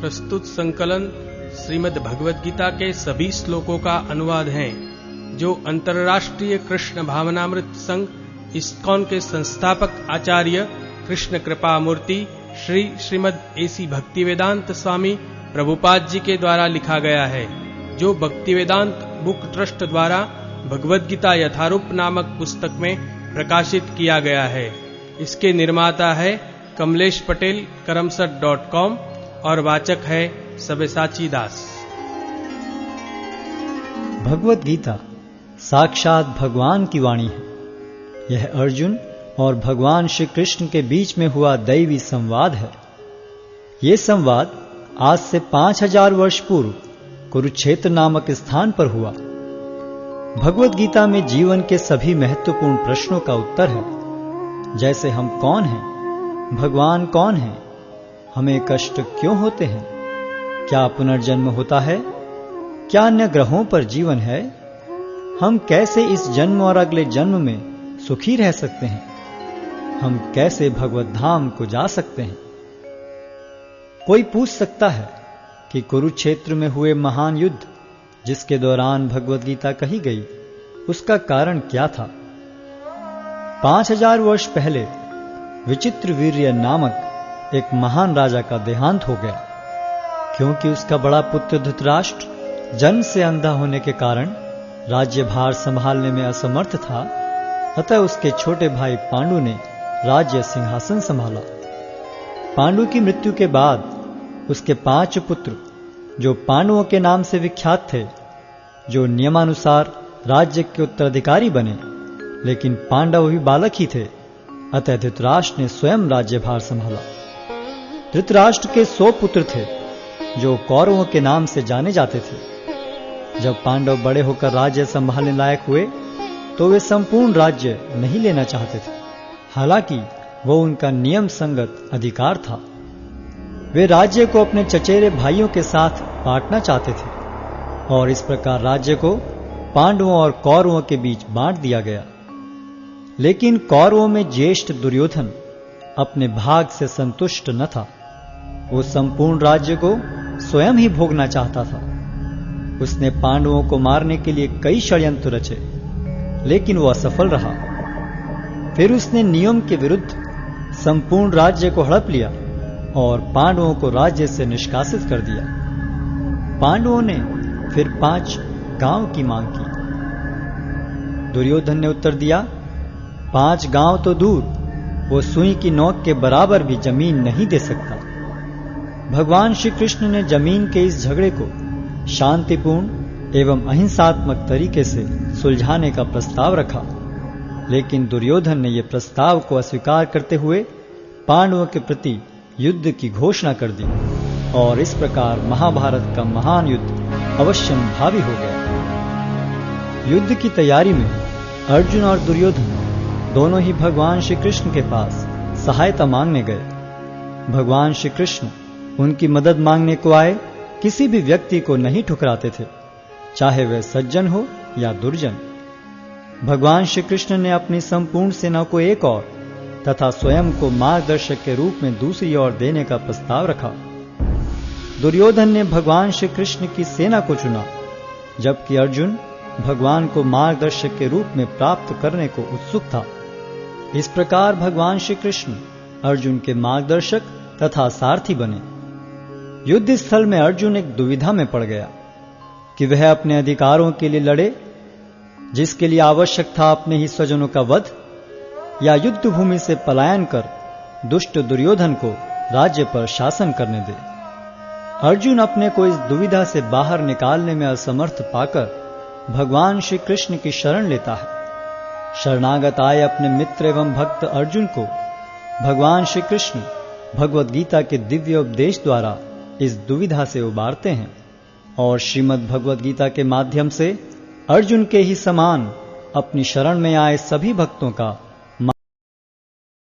प्रस्तुत संकलन श्रीमद् भगवद गीता के सभी श्लोकों का अनुवाद है, जो अंतर्राष्ट्रीय कृष्ण भावनामृत संघ इस्कॉन के संस्थापक आचार्य कृष्ण कृपा मूर्ति श्री श्रीमद् एसी भक्तिवेदांत स्वामी प्रभुपाद जी के द्वारा लिखा गया है, जो भक्तिवेदांत बुक ट्रस्ट द्वारा भगवद गीता यथारूप नामक पुस्तक में प्रकाशित किया गया है। इसके निर्माता है कमलेश पटेल करमसद.com और वाचक है सबेसाची दास। भगवद गीता साक्षात भगवान की वाणी है। यह अर्जुन और भगवान श्री कृष्ण के बीच में हुआ दैवी संवाद है। ये संवाद आज से 5000 वर्ष पूर्व कुरुक्षेत्र नामक स्थान पर हुआ। भगवद गीता में जीवन के सभी महत्वपूर्ण प्रश्नों का उत्तर है, जैसे हम कौन हैं, भगवान कौन है, हमें कष्ट क्यों होते हैं, क्या पुनर्जन्म होता है, क्या अन्य ग्रहों पर जीवन है, हम कैसे इस जन्म और अगले जन्म में सुखी रह सकते हैं, हम कैसे भगवत धाम को जा सकते हैं। कोई पूछ सकता है कि कुरुक्षेत्र में हुए महान युद्ध जिसके दौरान भगवद गीता कही गई, उसका कारण क्या था। 5000 वर्ष पहले विचित्रवीर्य नामक एक महान राजा का देहांत हो गया। क्योंकि उसका बड़ा पुत्र धृतराष्ट्र जन्म से अंधा होने के कारण राज्यभार संभालने में असमर्थ था, अतः उसके छोटे भाई पांडु ने राज्य सिंहासन संभाला। पांडु की मृत्यु के बाद उसके 5 पुत्र, जो पांडवों के नाम से विख्यात थे, जो नियमानुसार राज्य के उत्तराधिकारी बने, लेकिन पांडव भी बालक ही थे, अतः धृतराष्ट्र ने स्वयं राज्यभार संभाला। धृतराष्ट्र के 100 पुत्र थे, जो कौरवों के नाम से जाने जाते थे। जब पांडव बड़े होकर राज्य संभालने लायक हुए, तो वे संपूर्ण राज्य नहीं लेना चाहते थे, हालांकि वो उनका नियम संगत अधिकार था। वे राज्य को अपने चचेरे भाइयों के साथ बांटना चाहते थे, और इस प्रकार राज्य को पांडवों और कौरवों के बीच बांट दिया गया। लेकिन कौरवों में ज्येष्ठ दुर्योधन अपने भाग से संतुष्ट न था। वो संपूर्ण राज्य को स्वयं ही भोगना चाहता था। उसने पांडवों को मारने के लिए कई षड्यंत्र रचे, लेकिन वो असफल रहा। फिर उसने नियम के विरुद्ध संपूर्ण राज्य को हड़प लिया और पांडवों को राज्य से निष्कासित कर दिया। पांडवों ने फिर 5 गांव की मांग की। दुर्योधन ने उत्तर दिया, 5 गांव तो दूर, वो सुई की नोक के बराबर भी जमीन नहीं दे सकता। भगवान श्री कृष्ण ने जमीन के इस झगड़े को शांतिपूर्ण एवं अहिंसात्मक तरीके से सुलझाने का प्रस्ताव रखा, लेकिन दुर्योधन ने यह प्रस्ताव को अस्वीकार करते हुए पांडवों के प्रति युद्ध की घोषणा कर दी, और इस प्रकार महाभारत का महान युद्ध अवश्यंभावी हो गया। युद्ध की तैयारी में अर्जुन और दुर्योधन दोनों ही भगवान श्री कृष्ण के पास सहायता मांगने गए। भगवान श्री कृष्ण उनकी मदद मांगने को आए किसी भी व्यक्ति को नहीं ठुकराते थे, चाहे वह सज्जन हो या दुर्जन। भगवान श्री कृष्ण ने अपनी संपूर्ण सेना को एक और तथा स्वयं को मार्गदर्शक के रूप में दूसरी ओर देने का प्रस्ताव रखा। दुर्योधन ने भगवान श्री कृष्ण की सेना को चुना, जबकि अर्जुन भगवान को मार्गदर्शक के रूप में प्राप्त करने को उत्सुक था। इस प्रकार भगवान श्री कृष्ण अर्जुन के मार्गदर्शक तथा सारथी बने। युद्ध स्थल में अर्जुन एक दुविधा में पड़ गया कि वह अपने अधिकारों के लिए लड़े, जिसके लिए आवश्यक था अपने ही स्वजनों का वध, या युद्ध भूमि से पलायन कर दुष्ट दुर्योधन को राज्य पर शासन करने दे। अर्जुन अपने को इस दुविधा से बाहर निकालने में असमर्थ पाकर भगवान श्री कृष्ण की शरण लेता है। शरणागत आए अपने मित्र एवं भक्त अर्जुन को भगवान श्री कृष्ण भगवद गीता के दिव्य उपदेश द्वारा इस दुविधा से उबारते हैं, और श्रीमद् भगवद गीता के माध्यम से अर्जुन के ही समान अपनी शरण में आए सभी भक्तों का